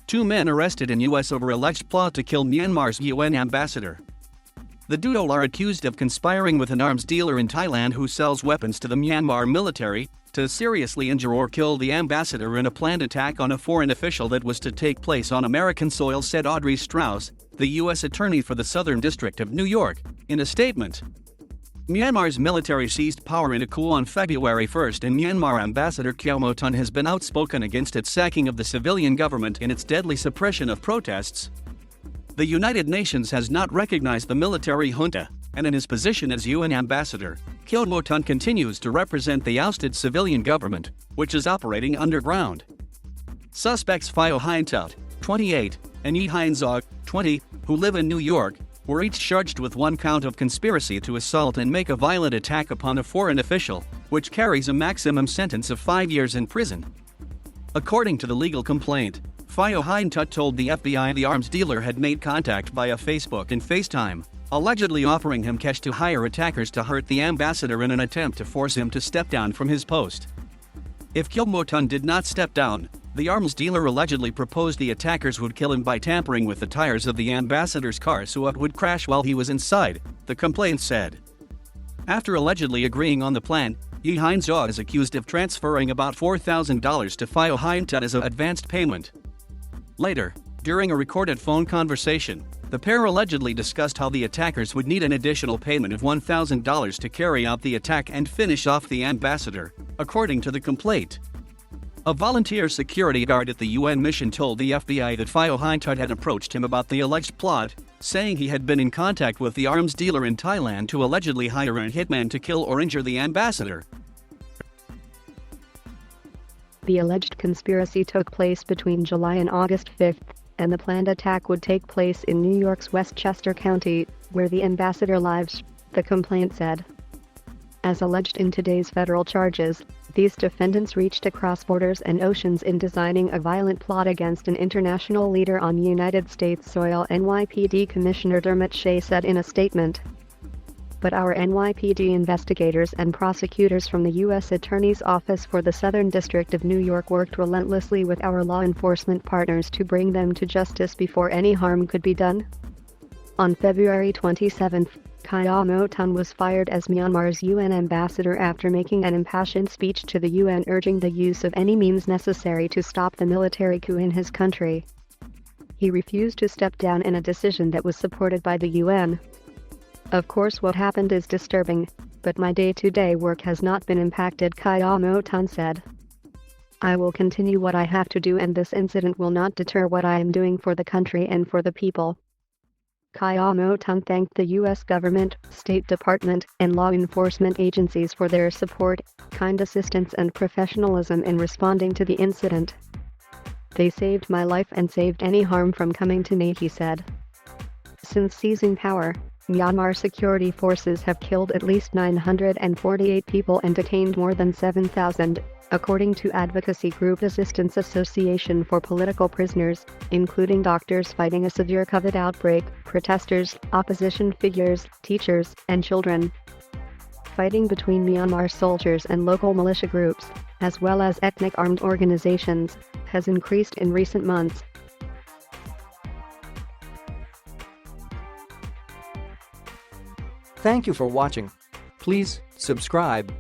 2 men arrested in U.S. over alleged plot to kill Myanmar's UN ambassador. The duo are accused of conspiring with an arms dealer in Thailand who sells weapons to the Myanmar military to seriously injure or kill the ambassador in a planned attack on a foreign official that was to take place on American soil, said Audrey Strauss, the U.S. Attorney for the Southern District of New York, in a statement. Myanmar's military seized power in a coup on February 1, and Myanmar Ambassador Kyaw has been outspoken against its sacking of the civilian government and its deadly suppression of protests. The United Nations has not recognized the military junta, and in his position as UN ambassador, Kyaw continues to represent the ousted civilian government, which is operating underground. Suspects Kyaw, 28, and Zog, 20, who live in New York, were each charged with 1 count of conspiracy to assault and make a violent attack upon a foreign official, which carries a maximum sentence of 5 years in prison. According to the legal complaint, Kyaw told the FBI the arms dealer had made contact via Facebook and FaceTime, allegedly offering him cash to hire attackers to hurt the ambassador in an attempt to force him to step down from his post. If Kyaw did not step down, the arms dealer allegedly proposed the attackers would kill him by tampering with the tires of the ambassador's car so it would crash while he was inside, the complaint said. After allegedly agreeing on the plan, Zog is accused of transferring about $4,000 to Kyaw as an advanced payment. Later, during a recorded phone conversation, the pair allegedly discussed how the attackers would need an additional payment of $1,000 to carry out the attack and finish off the ambassador, according to the complaint. A volunteer security guard at the UN mission told the FBI that Kyaw had approached him about the alleged plot, saying he had been in contact with the arms dealer in Thailand to allegedly hire a hitman to kill or injure the ambassador. The alleged conspiracy took place between July and August 5, and the planned attack would take place in New York's Westchester County, where the ambassador lives, the complaint said. As alleged in today's federal charges, these defendants reached across borders and oceans in designing a violent plot against an international leader on United States soil, NYPD Commissioner Dermot Shea said in a statement. But our NYPD investigators and prosecutors from the U.S. Attorney's Office for the Southern District of New York worked relentlessly with our law enforcement partners to bring them to justice before any harm could be done. On February 27, Kyaw was fired as Myanmar's UN ambassador after making an impassioned speech to the UN urging the use of any means necessary to stop the military coup in his country. He refused to step down in a decision that was supported by the UN. Of course, what happened is disturbing, but my day-to-day work has not been impacted, Kyaw said. I will continue what I have to do, and this incident will not deter what I am doing for the country and for the people. Kyaw thanked the U.S. government, State Department, and law enforcement agencies for their support, kind assistance and professionalism in responding to the incident. They saved my life and saved any harm from coming to me, he said. Since seizing power, Myanmar security forces have killed at least 948 people and detained more than 7,000, according to advocacy group Assistance Association for Political Prisoners, including doctors fighting a severe COVID outbreak, protesters, opposition figures, teachers, and children. Fighting between Myanmar soldiers and local militia groups, as well as ethnic armed organizations, has increased in recent months. Thank you for watching. Please subscribe.